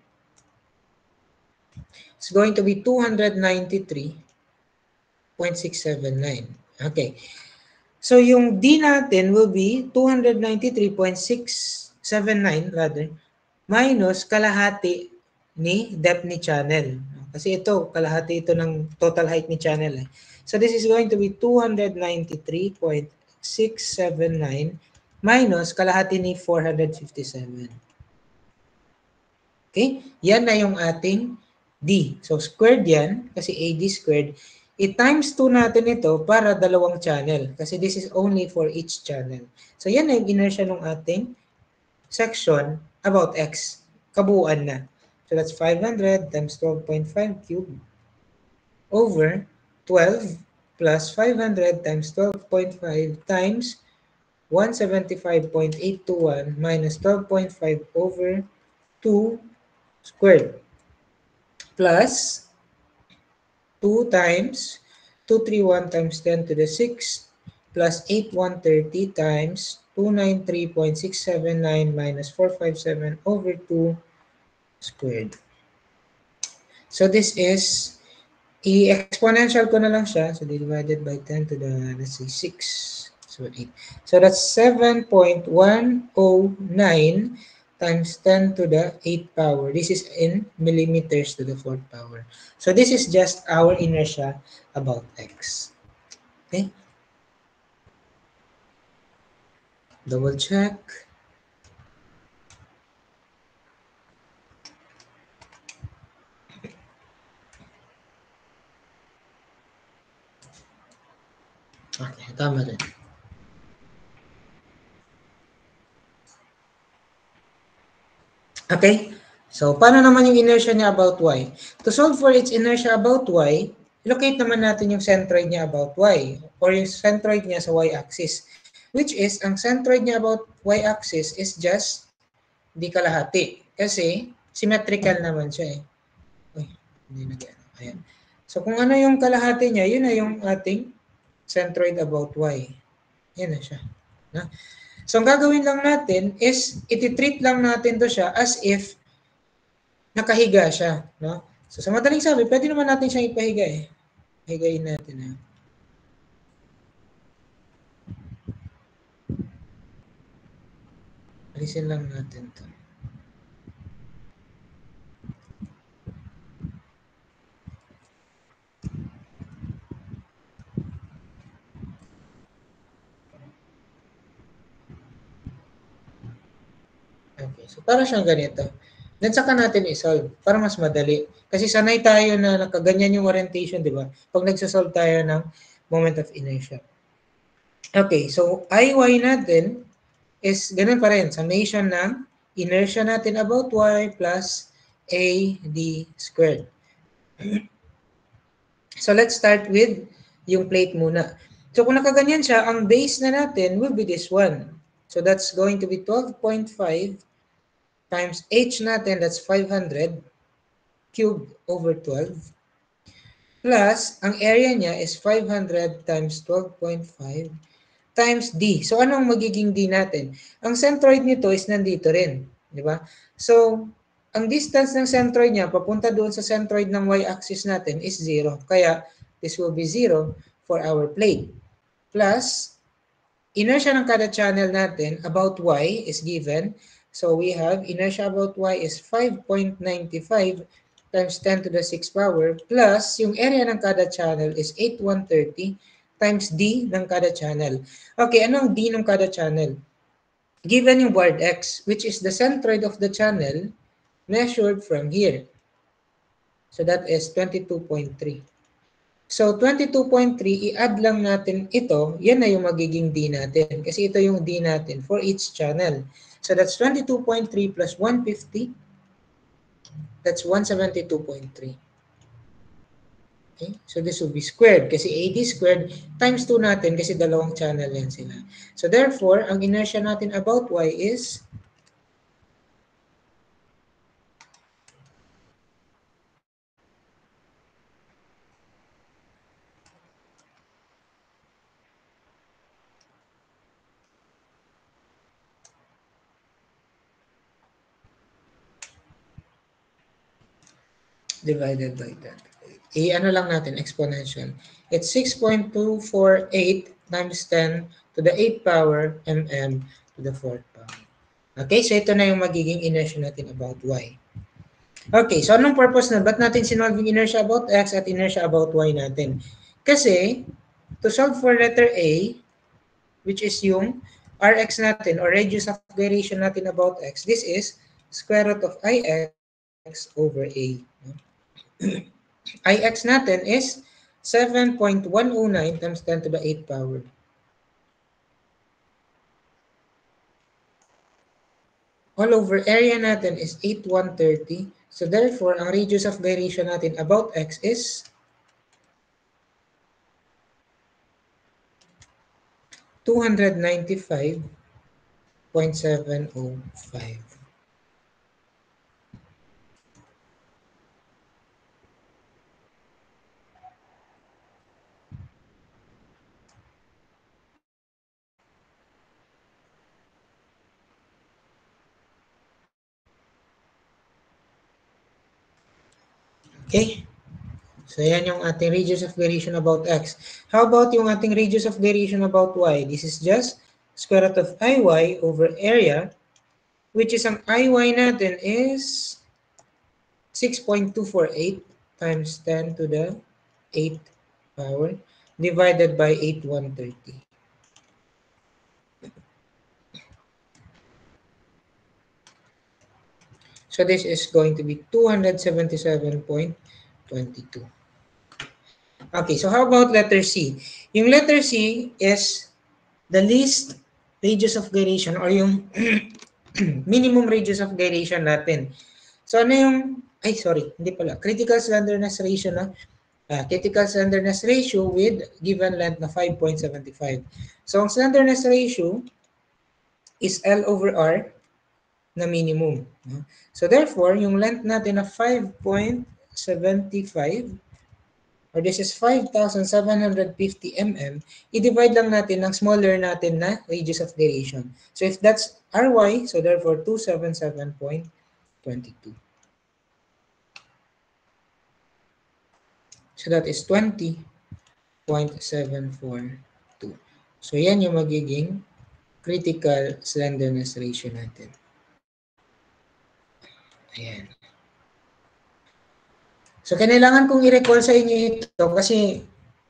It's going to be 293.679. Okay. So, yung D natin will be 293.679 rather, minus kalahati ni depth ni channel. Kasi ito, kalahati ito ng total height ni channel. So, this is going to be 293.679 minus kalahati ni 457. Okay? Yan na yung ating D. So, squared yan, kasi AD squared. I-times 2 natin ito para dalawang channel. Kasi this is only for each channel. So, yan na yung inertia ng ating section about X. Kabuuan na. So, that's 500 times 12.5 cubed over 12 plus 500 times 12.5 times 175.821 minus 12.5 over 2 squared plus 2 times 231 times 10 to the 6 plus 8130 times 293.679 minus 457 over 2 squared. So this is, i-exponential ko na lang siya. So divided by 10 to the, let's say, 6. So 8. So that's 7.109 times 10 to the 8th power. This is in millimeters to the 4th power. So this is just our inertia about X. Okay? Double check. Okay, tama rin. Okay? So, paano naman yung inertia niya about Y? To solve for its inertia about Y, locate naman natin yung centroid niya about Y or yung centroid niya sa Y-axis. Which is, ang centroid niya about Y-axis is just di kalahati. Kasi, symmetrical naman siya eh. Uy, hindi na. Ayan. So, kung ano yung kalahati niya, yun na yung ating centroid about Y. Yan na siya. Na? So, ang gagawin lang natin is, iti-treat lang natin to siya as if nakahiga siya. No? So, sa madaling sabi, pwede naman natin siyang ipahiga eh. Higayin natin. Ha? Alisin lang natin to. Okay, so para siyang ganito. Then saka natin i-solve para mas madali. Kasi sanay tayo na nakaganyan yung orientation, di ba? Pag nagsasolve tayo ng moment of inertia. Okay, so IY natin is ganun pa rin. Summation ng inertia natin about Y plus AD squared. So let's start with yung plate muna. So kung nakaganyan siya, ang base na natin will be this one. So that's going to be 12.5 times H natin, that's 500 cubed over 12. Plus, ang area niya is 500 times 12.5 times D. So anong magiging D natin? Ang centroid nito is nandito rin. Di ba? So, ang distance ng centroid niya papunta doon sa centroid ng y-axis natin is 0. Kaya, this will be 0 for our plate. Plus, inertia ng kada channel natin about y is given. So we have inertia about y is 5.95 times 10 to the 6th power plus yung area ng kada channel is 8130 times d ng kada channel. Okay, anong d ng kada channel? Given yung board X, which is the centroid of the channel measured from here. So that is 22.3. So, 22.3, i-add lang natin ito, yan na yung magiging D natin. Kasi ito yung D natin for each channel. So, that's 22.3 plus 150. That's 172.3. Okay? So, this will be squared. Kasi AD squared times 2 natin kasi dalawang channel yan sila. So, therefore, ang inertia natin about Y is divided by that. I-ano lang natin, exponential. It's 6.248 times 10 to the 8th power mm to the 4th power. Okay, so ito na yung magiging inertia natin about y. Okay, so anong purpose na? Ba't natin sinolving inertia about x at inertia about y natin? Kasi, to solve for letter A, which is yung Rx natin or radius of gyration natin about x, this is square root of Ix over A. Ix natin is 7.109 times 10 to the 8th power. All over area natin is 8130. So therefore, ang radius of gyration natin about x is 295.705. Okay? So, yan yung ating radius of gyration about x. How about yung ating radius of gyration about y? This is just square root of Iy over area, which is ang Iy natin is 6.248 times 10 to the 8th power divided by 8130. So this is going to be 277.22. Okay, so how about letter C? Yung letter C is the least radius of gyration or yung minimum radius of gyration natin. So ano yung, hindi pala, critical slenderness ratio na, critical slenderness ratio with given length na 5.75. So ang slenderness ratio is L over R na minimum. So therefore, yung length natin na 5.75 or this is 5,750 mm, i-divide lang natin ng smaller natin na radius of gyration. So if that's Ry, so therefore 277.22. So that is 20.742. So yan yung magiging critical slenderness ratio natin. Ayan. So, kailangan kong i-recall sa inyo ito kasi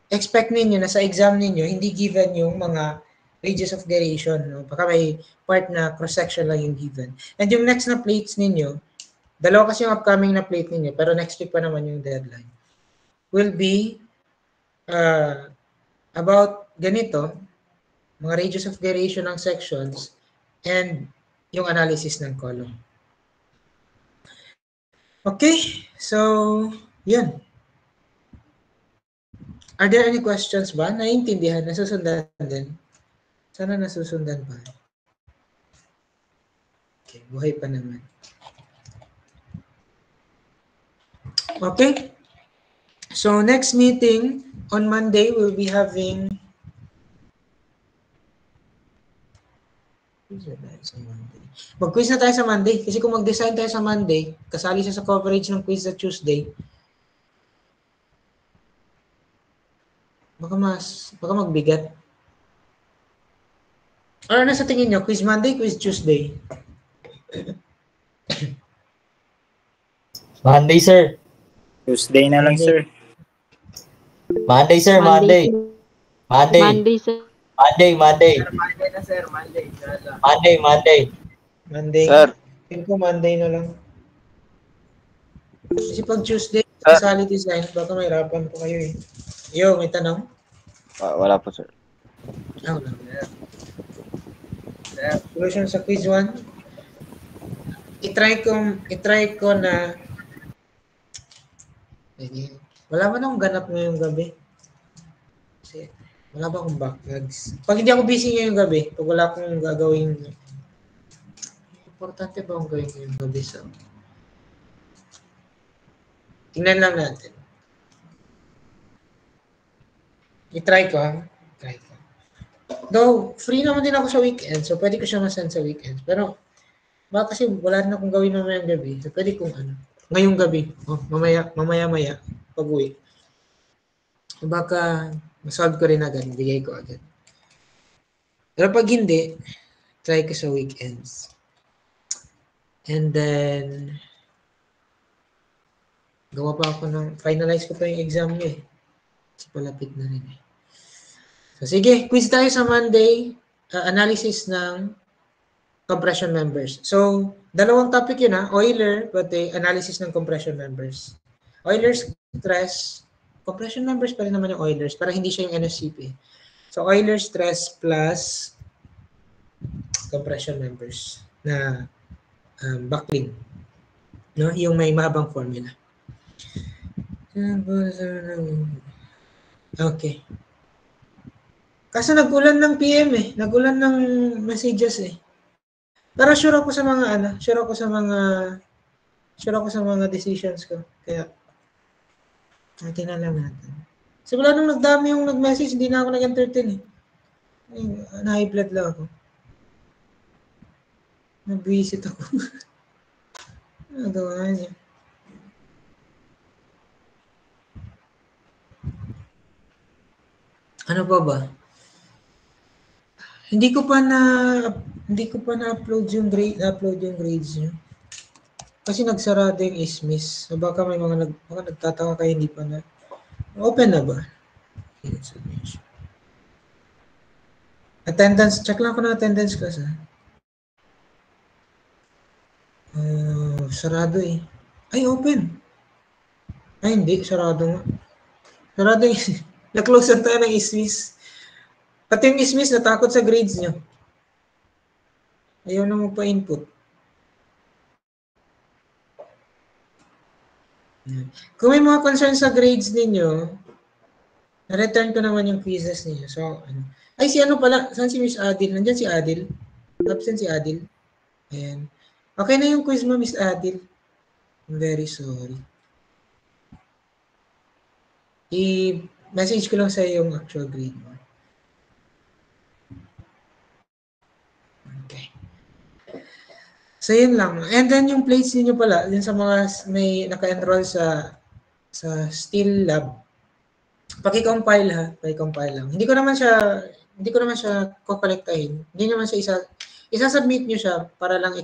expect ninyo na sa exam ninyo, hindi given yung mga radius of gyration. No? Baka may part na cross-section lang yung given. And yung next na plates ninyo, dalawa kasi yung upcoming na plate ninyo, pero next week pa naman yung deadline, will be about ganito, mga radius of gyration ng sections, and yung analysis ng column. Okay, so, yun. Are there any questions ba? Naiintindihan? Nasusundan din? Sana nasusundan pa. Okay, buhay pa naman. Okay. So, next meeting on Monday, we'll be having... Mag-quiz na tayo sa Monday. Kasi kung mag-design tayo sa Monday, kasali siya sa coverage ng quiz sa Tuesday, baka magbigat. Or ano sa tingin nyo? Quiz Monday, quiz Tuesday? Monday, sir. Tuesday na lang, sir. Monday, sir. Monday. Monday. Monday, sir. Monday. Monday na, sir. Monday. Monday. Sir. Feel ko Monday na lang. Kasi pag Tuesday, kasali design, baka may hirapan po kayo eh. Yo, may tanong? Wala po, sir. Wala. Solution sa quiz 1. I-try ko na wala man akong ganap ngayong gabi. Kasi wala ba akong backlogs. Pag hindi ako busy ngayong gabi, pag wala akong gagawin, importante ba akong gawin ngayong gabi? So, tingnan lang natin. I-try ko, ha? Try ko. Though, free naman din ako sa weekend, so pwede ko siya masend sa weekend. Pero, baka kasi wala na akong gawin mamayang gabi, so pwede kong ngayong gabi, mamaya, pag-uwi. Baka, masolve ko rin agad, bigay ko agad. Pero pag hindi, try ko sa weekends. And then, gawa pa ako finalize ko pa yung exam niya eh. Kasi palapit na rin eh. So, sige, quiz tayo sa Monday, analysis ng compression members. So, dalawang topic yun Euler, pati analysis ng compression members. Euler's stress, compression members pa rin naman yung Euler's, para hindi siya yung NSCP. So, Euler's stress plus compression members na buckling. No? Yung may mahabang formula. Okay. Kaso nagulan ng PM eh. Nagulan ng messages eh. Pero sure ako sa mga sure ako sa mga decisions ko. Kaya natin na lang natin. Simula nung nagdami yung nag-message, hindi na ako nag-entertain eh. Na-high blood lang ako. Nag-visit ako. Nagawa niya. Ano pa ba? Hindi ko pa na-upload yung grades niyo. Kasi nagsarado yung ISMIS. So baka may baka nagtataka kayo hindi pa na. Open na ba? Attendance, check lang ko na attendance class sarado eh. Ay, open. Ay, hindi. Sarado nga. Sarado yung na-close na tayo ng ISMIS. Pati yung ISMIS natakot sa grades niyo. Ayaw na mo pa-input. Kung may mga concerns sa grades ninyo, na-return ko naman yung quizzes niyo. So, ay, si pala? Saan si Miss Adil? Nandyan si Adil. Absent si Adil. Ayan. Okay na yung quiz mo, Miss Adil. I'm very sorry. I-message ko lang sa yung actual grade mo. Okay. So, yun lang. And then, yung plates niyo pala, yun sa mga may naka-enroll sa Steel Lab, paki-compile ha. Paki-compile lang. Hindi ko naman siya kokolektahin. Hindi naman siya isa-submit niyo siya para lang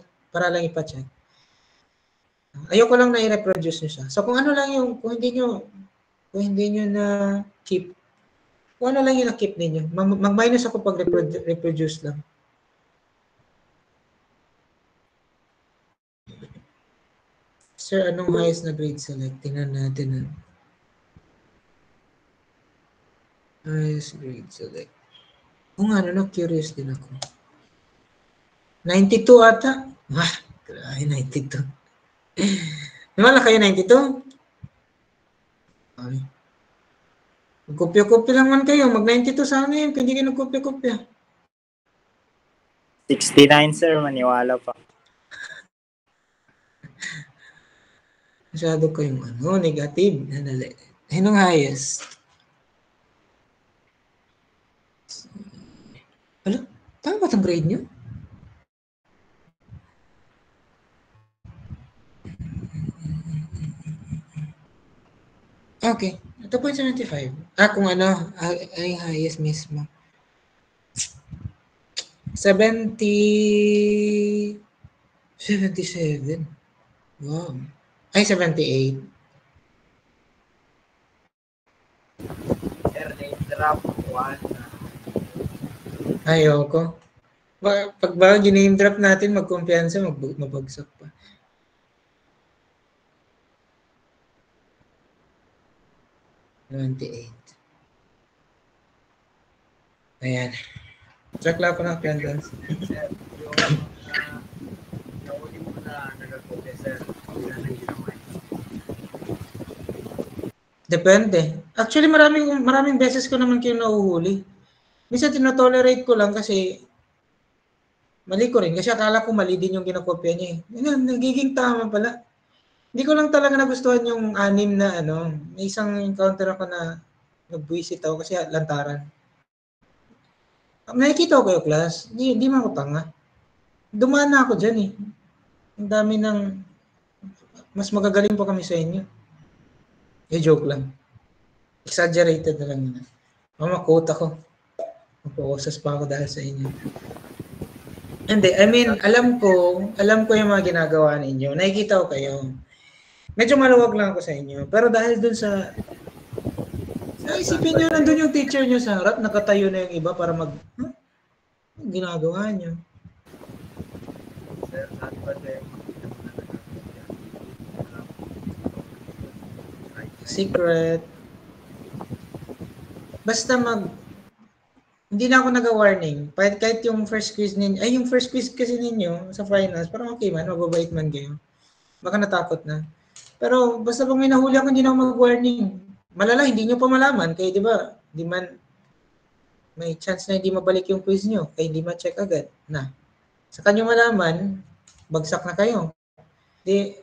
ipa-check. Ayoko lang na i-reproduce niyo siya. So, kung hindi niyo na keep, Kung ano lang yung na-keep ninyo. Mag-minus ako pag reproduce lang. Sir, anong highest na grade select? Tingnan natin. Highest grade select. Kung ano, curious din ako. 92 ata. Grabe, 92. Wala kayo 92? Ay. Magkopya-kopya lang man kayo. Mag-92 sana yun. Hindi kayo nagkopya-kopya. 69, sir. Maniwala pa. Masyado kayong negative. Anong highest? Ano? Tama ba itong grade nyo? Okay. 2.75. Kung ano, ay highest mismo. 77. Wow. Ay, 78. Sir, name drop 1. Ayoko. Pag ba giname drop natin, magkumpiyansa, mabagsak pa. Ayan. Check lang ko ng attendance. Sir, yung nauli mo na nagkakopya, sir. Ilan ang ginawa? Depende. Actually, maraming beses ko naman kayo nauhuli. Minsan tinotolerate ko lang kasi mali ko rin. Kasi akala ko mali din yung kinakopya niya eh. Nagiging tama pala. Hindi ko lang talaga nagustuhan yung 6 na may isang encounter ako na nagbuisit ako kasi lantaran. Nakikita ko kayo, class. Hindi man ako tanga. Dumaan na ako dyan eh. Ang dami ng mas magagaling pa kami sa inyo. Joke lang. Exaggerated na lang yun. Mamakot ako. Mapausas pa ako dahil sa inyo. Hindi, I mean, alam ko yung mga ginagawa ninyo. Nakikita ko kayo. Medyo maluwag lang ako sa inyo. Pero dahil dun sa isipin nyo, nandun yung teacher nyo sa harap, nakatayo na yung iba para ang ginagawa nyo. Sir, saan ba tayo? Secret. Basta hindi na ako nag-warning. Kahit yung first quiz ninyo, yung first quiz kasi ninyo sa finals, parang okay man, mababait man kayo. Baka natakot na. Pero basta pag may nahuli ako, hindi na ako mag-warning. Malala, hindi nyo pa malaman. Kaya di ba, di man, may chance na hindi mabalik yung quiz nyo. Kaya hindi ma-check agad. Sa kanyo malaman, bagsak na kayo. Di,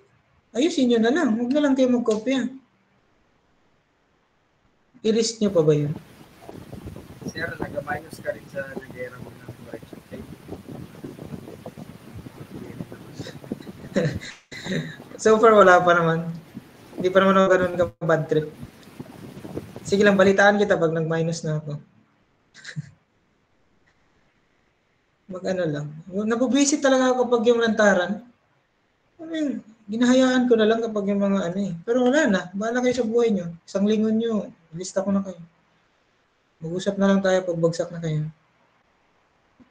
ayusin nyo na lang. Huwag na lang kayo magkopya. I-risk nyo pa ba yun? Sir, nag-minus ka rin sa nag-era mo ng correction tape. So far, wala pa naman. Hindi pa naman ako ganun ka bad trip. Sige lang, balitaan kita pag nag-minus na ako. Mag-ano lang. Nabubisit talaga ako kapag yung lantaran. Ginahayaan ko na lang kapag yung mga Pero wala na. Bahala kayo sa buhay nyo. Isang lingon nyo. Lista ko na kayo. Mag-usap na lang tayo pag bagsak na kayo.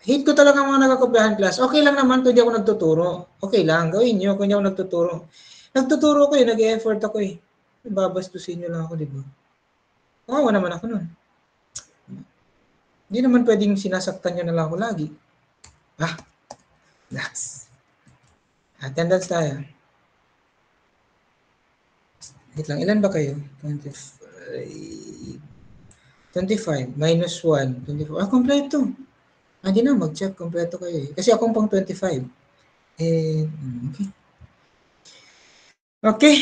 Hate ko talaga mga nagkakopyahan class. Okay lang naman kung di ako nagtuturo. Okay lang. Gawin nyo kung di ako nagtuturo. Nagtuturo ko nag-e-effort ako Babastusin nyo lang ako, di ba? Kawawa naman ako nun. Hindi naman pwedeng sinasaktan nyo na lang ako lagi. Relax. Attendance tayo. Wait lang, ilan ba kayo? 25. Minus 1. 24. Kompleto. Hindi na, mag-check. Kompleto kayo Kasi akong pang 25. Okay. Okay.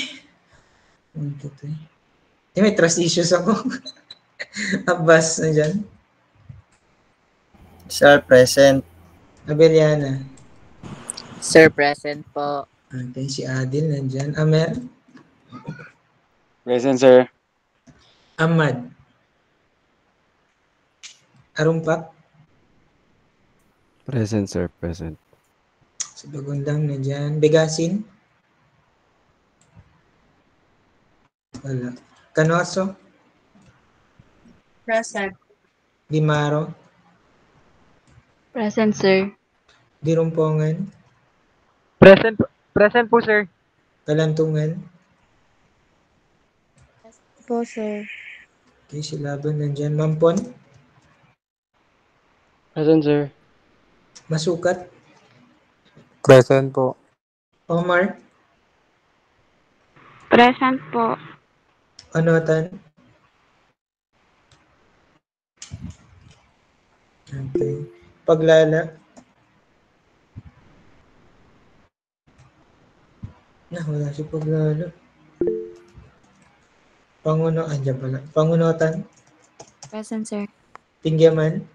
1, 2, 3. May trust issues ako. Abbas na dyan. Sir, present. Abeliana. Sir, present po. Okay, si Adil nandyan. Amer. Present, sir. Ahmad. Arumpak. Present, sir. Present. Si Bagundang nandyan. Begasin. Wala. Canoso. Present. Dimaro, Present, sir. Dirumpongan, Present po, sir. Kalantungan. Po, sir. Okay, si Laban nandyan. Mampon, Present, sir. Masukat, Present po. Omar, Present po. Onotan. Okay. Paglala. Wala si Paglala. Panguno, andyan pala. Pangunotan, Present, sir. Tingyaman,